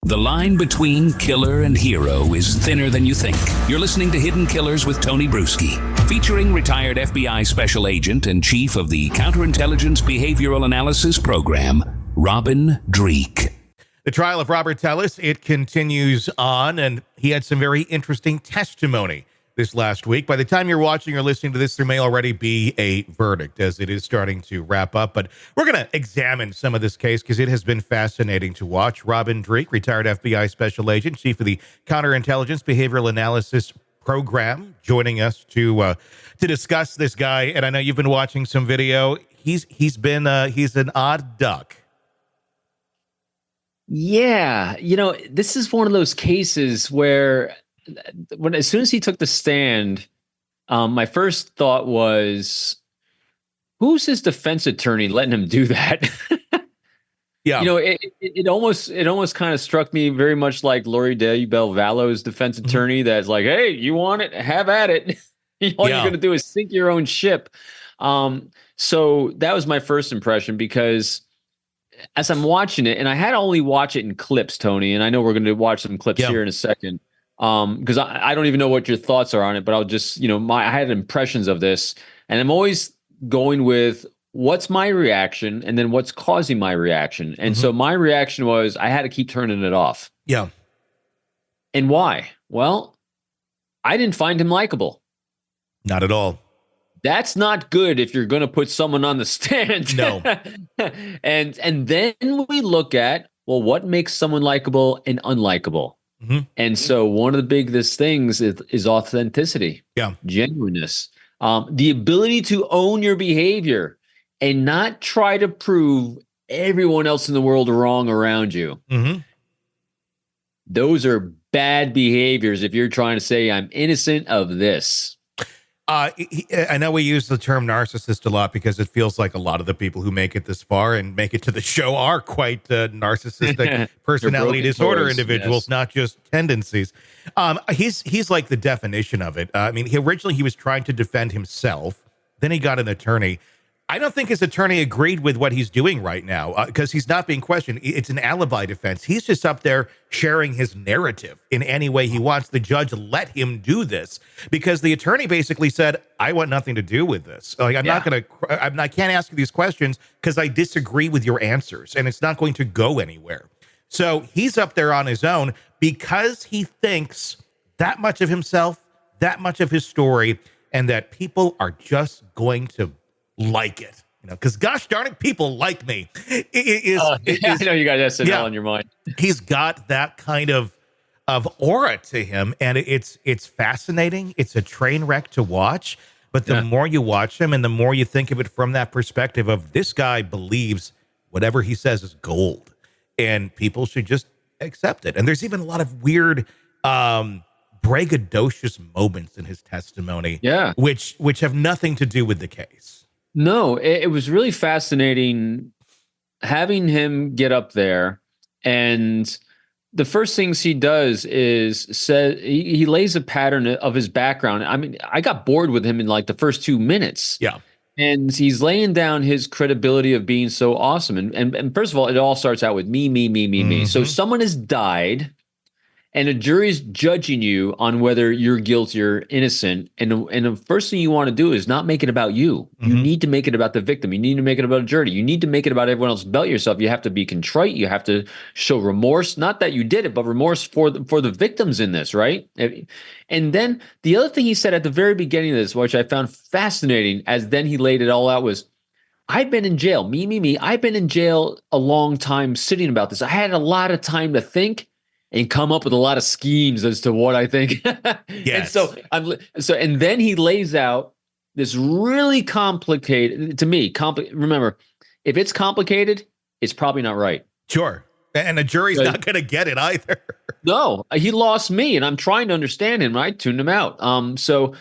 The line between killer and hero is thinner than you think. You're listening to Hidden Killers with Tony Brueski, featuring retired FBI special agent and chief of the Counterintelligence Behavioral Analysis Program, Robin Dreeke. The trial of Robert Tellis, it continues on, and he had some very interesting testimony this last week. By the time you're watching or listening to this, there may already be a verdict as it is starting to wrap up. But we're going to examine some of this case because it has been fascinating to watch. Robin Dreeke, retired FBI special agent, chief of the Counterintelligence Behavioral Analysis Program, joining us to discuss this guy. And I know you've been watching some video. He's an odd duck. Yeah, this is one of those cases where as soon as he took the stand, my first thought was, who's his defense attorney letting him do that? Yeah. It almost kind of struck me very much like Lori Del Vallo's defense attorney that's like, hey, you want it? Have at it. All you're going to do is sink your own ship. So that was my first impression because as I'm watching it, and I had to only watch it in clips, Tony, and I know we're going to watch some clips here in a second. Because I don't even know what your thoughts are on it, but I'll just, I had impressions of this, and I'm always going with what's my reaction and then what's causing my reaction. And so my reaction was I had to keep turning it off. Yeah. And why? Well, I didn't find him likable. Not at all. That's not good if you're going to put someone on the stand. No. And then we look at, well, what makes someone likable and unlikable? And so one of the biggest things is authenticity, genuineness, the ability to own your behavior and not try to prove everyone else in the world wrong around you. Those are bad behaviors if you're trying to say I'm innocent of this. I know we use the term narcissist a lot because it feels like a lot of the people who make it this far and make it to the show are quite narcissistic personality disorder individuals, not just tendencies. He's like the definition of it. I mean, originally he was trying to defend himself. Then he got an attorney. I don't think his attorney agreed with what he's doing right now because he's not being questioned. It's an alibi defense. He's just up there sharing his narrative in any way he wants. The judge let him do this because the attorney basically said, I want nothing to do with this. Like, I can't ask you these questions because I disagree with your answers and it's not going to go anywhere. So he's up there on his own because he thinks that much of himself, that much of his story, and that people are just going to like it, because gosh darn it, people like me. I know you got SNL on your mind. He's got that kind of aura to him, and it's fascinating. It's a train wreck to watch, but the more you watch him and the more you think of it from that perspective of this guy believes whatever he says is gold, and people should just accept it. And there's even a lot of weird braggadocious moments in his testimony, which have nothing to do with the case. No, it was really fascinating having him get up there. And the first things he does is he lays a pattern of his background. I mean, I got bored with him in like the first 2 minutes. Yeah. And he's laying down his credibility of being so awesome. And first of all, it all starts out with me. So someone has died. And a jury's judging you on whether you're guilty or innocent. And the first thing you want to do is not make it about you. You need to make it about the victim. You need to make it about a jury. You need to make it about everyone else but yourself. You have to be contrite. You have to show remorse. Not that you did it, but remorse for the victims in this, right? And then the other thing he said at the very beginning of this, which I found fascinating, as then he laid it all out, was, I've been in jail. Me. I've been in jail a long time sitting about this. I had a lot of time to think and come up with a lot of schemes as to what I think. Yes. And then he lays out this really complicated, to me, remember, if it's complicated, it's probably not right. Sure. And the jury's not going to get it either. No, he lost me, and I'm trying to understand him. I tuned him out. So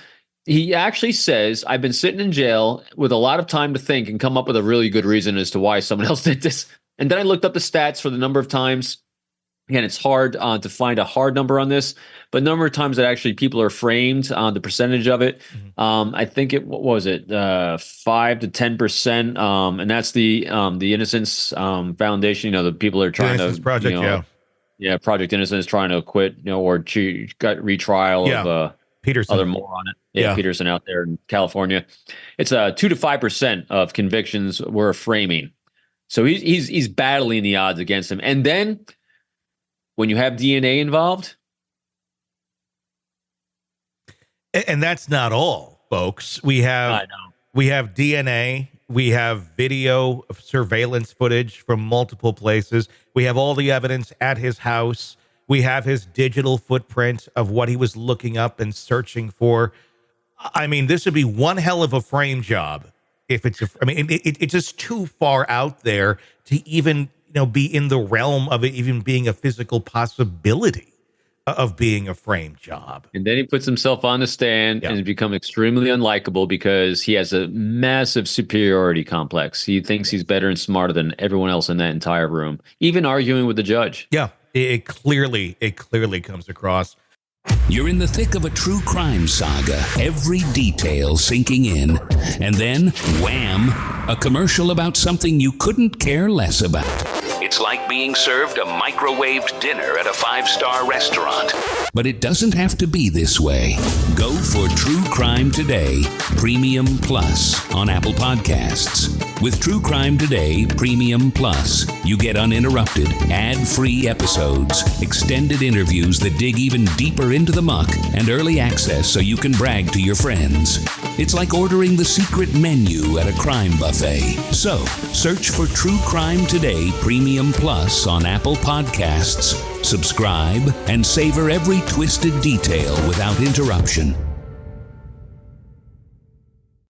he actually says, I've been sitting in jail with a lot of time to think and come up with a really good reason as to why someone else did this. And then I looked up the stats for the number of times. Again, it's hard to find a hard number on this, but number of times that actually people are framed, the percentage of it, I think what was it, 5 to 10%, and that's the Innocence Foundation. The people are trying Innocence Project, Yeah, Project Innocence trying to acquit, or she got retrial of Peterson. Other moron. Peterson out there in California. It's 2 to 5% of convictions were framing. So he's battling the odds against him. And then when you have DNA involved. And that's not all, folks. We have DNA. We have video of surveillance footage from multiple places. We have all the evidence at his house. We have his digital footprint of what he was looking up and searching for. I mean, this would be one hell of a frame job if it's it's just too far out there to even, be in the realm of it even being a physical possibility of being a frame job. And then he puts himself on the stand and become extremely unlikable because he has a massive superiority complex. He thinks he's better and smarter than everyone else in that entire room, even arguing with the judge. Yeah, it clearly comes across. You're in the thick of a true crime saga, every detail sinking in, and then, wham, a commercial about something you couldn't care less about. It's like being served a microwaved dinner at a 5-star restaurant. But it doesn't have to be this way. Go for True Crime Today Premium Plus on Apple Podcasts. With True Crime Today Premium Plus, you get uninterrupted, ad-free episodes, extended interviews that dig even deeper into the muck, and early access so you can brag to your friends. It's like ordering the secret menu at a crime buffet. So, search for True Crime Today Premium Plus on Apple Podcasts, subscribe, and savor every twisted detail without interruption.